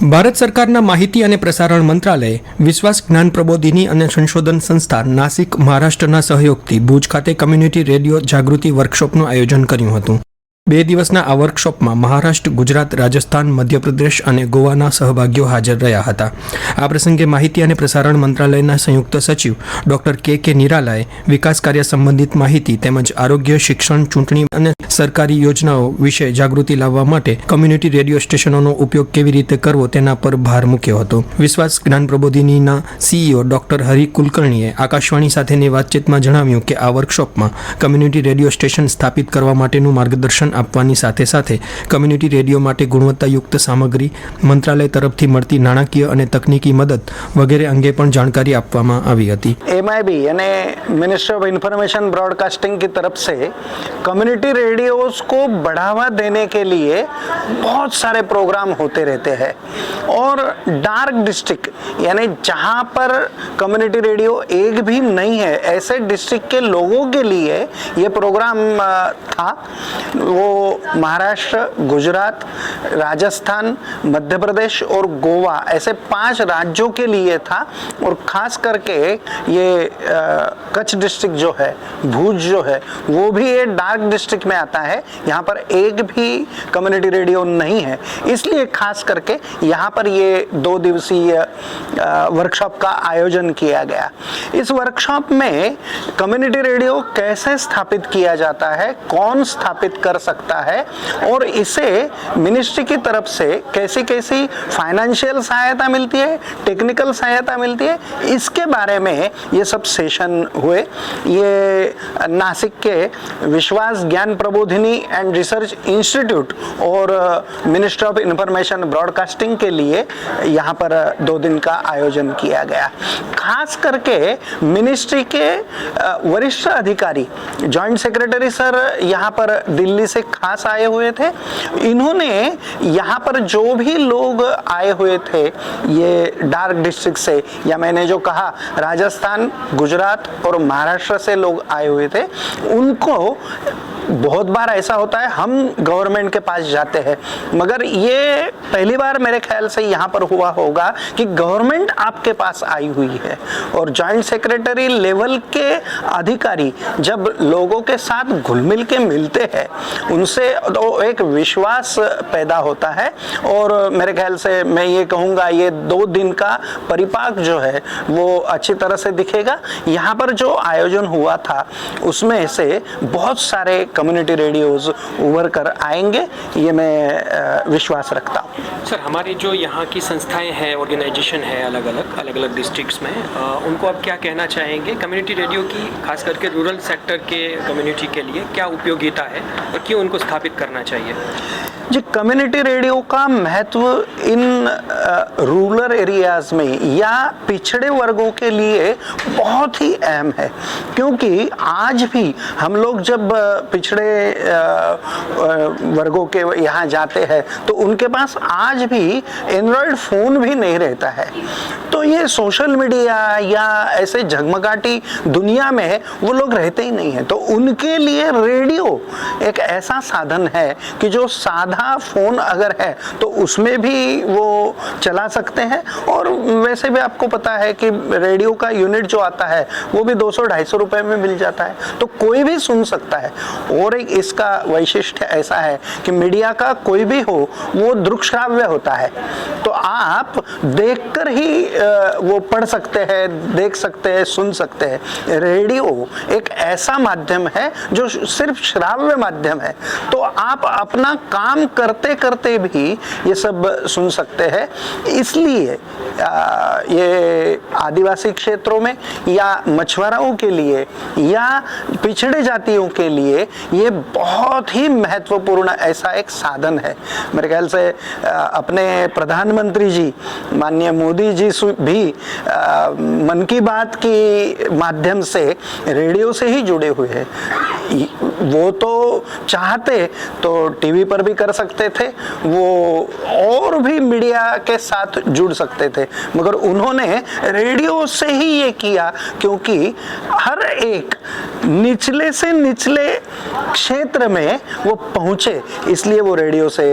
ભારત સરકારના માહિતી અને પ્રસારણ મંત્રાલયે વિશ્વાસ જ્ઞાન પ્રબોધિની અને સંશોધન સંસ્થા નાસિક મહારાષ્ટ્રના સહયોગથી ભુજ ખાતે કમ્યુનિટી રેડિયો જાગૃતિ વર્કશોપનું આયોજન કર્યું હતું. 2 દિવસના આ વર્કશોપમાં મહારાષ્ટ્ર, ગુજરાત, રાજસ્થાન, મધ્યપ્રદેશ અને ગોવાના સહભાગીઓ હાજર રહ્યા હતા. આ પ્રસંગે માહિતી અને પ્રસારણ મંત્રાલયના સંયુક્ત સચિવ ડોક્ટર કે નિરાલાએ વિકાસ કાર્ય સંબંધિત માહિતી તેમજ આરોગ્ય, શિક્ષણ, ચૂંટણી અને સરકારી યોજનાઓ વિશે જાગૃતિ લાવવા માટે કમ્યુનિટી રેડિયો સ્ટેશનોનો ઉપયોગ કેવી રીતે કરવો તેના પર ભાર મૂક્યો હતો. વિશ્વાસ જ્ઞાન પ્રબોધિનીના સીઈઓ ડોક્ટર હરિ કુલકર્ણીએ આકાશવાણી સાથેની વાતચીતમાં જણાવ્યું કે આ વર્કશોપમાં કમ્યુનિટી રેડિયો સ્ટેશન સ્થાપિત કરવા માટેનું માર્ગદર્શન આપવાની સાથે સાથે કમ્યુનિટી રેડિયો માટે ગુણવત્તાયુક્ત સામગ્રી, મંત્રાલય તરફથી મળતી નાણાકીય અને તકનીકી મદદ વગેરે અંગે પણ જાણકારી આપવામાં આવી હતી. MIB यानी मिनिस्ट्री ऑफ इंफॉर्मेशन ब्रॉडकास्टिंग की तरफ से कम्युनिटी रेडियोज को बढ़ावा देने के लिए बहुत सारे प्रोग्राम होते रहते हैं और डार्क डिस्ट्रिक्ट यानी जहाँ पर कम्युनिटी रेडियो एक भी नहीं है ऐसे डिस्ट्रिक्ट के लोगों के लिए ये प्रोग्राम था. वो महाराष्ट्र, गुजरात, राजस्थान, मध्य प्रदेश और गोवा ऐसे 5 राज्यों के लिए था और खास करके ये कच्छ डिस्ट्रिक्ट जो है, भुज जो है, वो भी ये डार्क डिस्ट्रिक्ट में आता है. यहाँ पर एक भी कम्युनिटी रेडियो नहीं है, इसलिए खास करके यहाँ पर ये 2 दिवसीय वर्कशॉप का आयोजन किया गया. इस वर्कशॉप में कम्युनिटी रेडियो कैसे स्थापित किया जाता है, कौन स्थापित कर सकता है और इसे मिनिस्ट्री की तरफ से कैसी कैसी फाइनेंशियल सहायता मिलती है, टेक्निकल सहायता मिलती है, इसके बारे में ये सब सेशन हुए. ये नासिक के विश्वास ज्ञान प्रबोधिनी एंड रिसर्च इंस्टीट्यूट और मिनिस्ट्री ऑफ इंफॉर्मेशन ब्रॉडकास्टिंग के लिए यहाँ पर 2 दिन का आयोजन किया गया. खास करके मिनिस्ट्री के वरिष्ठ अधिकारी, जॉइंट सेक्रेटरी सर यहाँ पर दिल्ली से खास आए हुए थे. इन्होंने यहाँ पर जो भी लोग आए हुए थे ये डार्क डिस्ट्रिक्ट से, या मैंने जो कहा राजस्थान, गुजरात और महाराष्ट्र से लोग आए हुए थे, उनको बहुत बार ऐसा होता है हम गवर्नमेंट के पास जाते हैं मगर ये पहली बार मेरे ख्याल से यहाँ पर हुआ होगा कि गवर्नमेंट आपके पास आई हुई है और जॉइंट सेक्रेटरी लेवल के अधिकारी जब लोगों के साथ घुल मिल के मिलते हैं उनसे तो एक विश्वास पैदा होता है और मेरे ख्याल से मैं ये कहूँगा ये 2 दिन का परिपाक जो है वो अच्छी तरह से दिखेगा. यहाँ पर जो आयोजन हुआ था उसमें से बहुत सारे कम्युनिटी रेडियोज उभर कर आएंगे, ये मैं विश्वास रखता हूँ. सर, हमारी जो यहाँ की संस्थाएं हैं, ऑर्गेनाइजेशन है अलग अलग डिस्ट्रिक्ट्स में, उनको आप क्या कहना चाहेंगे कम्युनिटी रेडियो की, खास करके रूरल सेक्टर के कम्युनिटी के लिए क्या उपयोगिता है और क्यों उनको स्थापित करना चाहिए? जी, कम्युनिटी रेडियो का महत्व इन रूरल एरियाज में या पिछड़े वर्गों के लिए बहुत ही अहम है क्योंकि आज भी हम लोग जब पिछड़े वर्गों के यहाँ जाते हैं तो उनके पास आज भी एंड्रॉयड फ़ोन भी नहीं रहता है. तो ये सोशल मीडिया या ऐसे झगमगाटी दुनिया में वो लोग रहते ही नहीं हैं. तो उनके लिए रेडियो एक ऐसा साधन है कि जो साधा फोन अगर है तो उसमें भी वो चला सकते हैं और वैसे भी आपको पता है कि रेडियो का यूनिट जो आता है वो भी 200-250 रुपए में मिल जाता है तो कोई भी सुन सकता है. और एक इसका वैशिष्ट्य ऐसा है कि मीडिया का कोई भी हो वो दृक्श्राव्य होता है तो आप देखकर ही वो पढ़ सकते हैं, देख सकते हैं, सुन सकते हैं. रेडियो एक ऐसा माध्यम है जो सिर्फ श्राव्य माध्यम है तो आप अपना काम करते करते भी ये सब सुन सकते हैं. इसलिए ये आदिवासी क्षेत्रों में या मछुआरों के लिए या पिछड़े जातियों के लिए ये बहुत ही महत्वपूर्ण ऐसा एक साधन है. मेरे ख्याल से अपने प्रधानमंत्री जी माननीय मोदी जी भी मन की बात की माध्यम से रेडियो से ही जुड़े हुए हैं. वो तो चाहते तो टीवी पर भी कर सकते थे, वो और भी मीडिया के साथ जुड़ सकते थे, मगर उन्होंने रेडियो से ही ये किया, क्योंकि हर एक निचले से निचले क्षेत्र में वो पहुंचे, इसलिए वो रेडियो से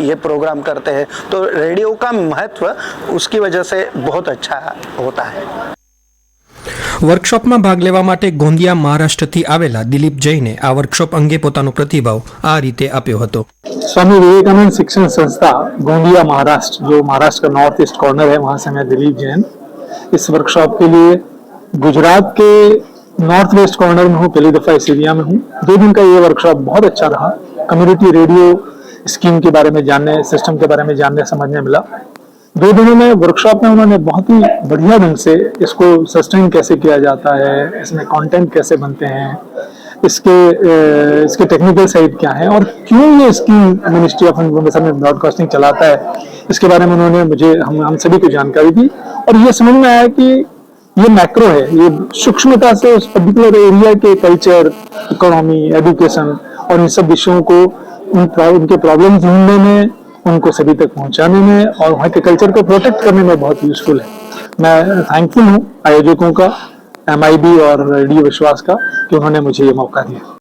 ये प्रोग्राम करते हैं। तो रेडियो का महत्व उसकी वजह से बहुत अच्छा होता है। વર્કશોપમાં ભાગ લેવા માટે ગોંદિયા મહારાષ્ટ્રથી આવેલા દિલીપ જૈને આ વર્કશોપ અંગે પોતાનો પ્રતિભાવ આ રીતે આપ્યો હતો। स्वामी विवेकानंद शिक्षण संस्था गोंदिया महाराष्ट्र, जो महाराष्ट्र का नॉर्थ ईस्ट कॉर्नर है, वहां से मैं दिलीप जैन इस वर्कशॉप के लिए गुजरात के नॉर्थ वेस्ट कॉर्नर में हूँ। पहली दफा इस एरिया में हूँ। 2 दिन का ये वर्कशॉप बहुत अच्छा रहा। कम्युनिटी रेडियो स्कीम के बारे में जानने, सिस्टम के बारे में जानने समझने मिला। 2 दिनों में वर्कशॉप में उन्होंने बहुत ही बढ़िया ढंग से इसको सस्टेन कैसे किया जाता है, इसमें कंटेंट कैसे बनते हैं, इसके टेक्निकल साइड क्या है और क्यों ये scheme ministry of information and broadcasting चलाता है, इसके बारे में उन्होंने मुझे हम सभी को जानकारी दी। और ये समझ में आया कि ये मैक्रो है, ये सूक्ष्मता से उस पर्टिकुलर एरिया के कल्चर, इकोनॉमी, एजुकेशन और इन सब विषयों को उनके प्रॉब्लम ढूंढने में, उनको सभी तक पहुंचाने में और वहाँ के कल्चर को प्रोटेक्ट करने में बहुत यूजफुल है। मैं थैंकफुल हूँ आयोजकों का, MIB और रेडियो विश्वास का, कि उन्होंने मुझे ये मौका दिया।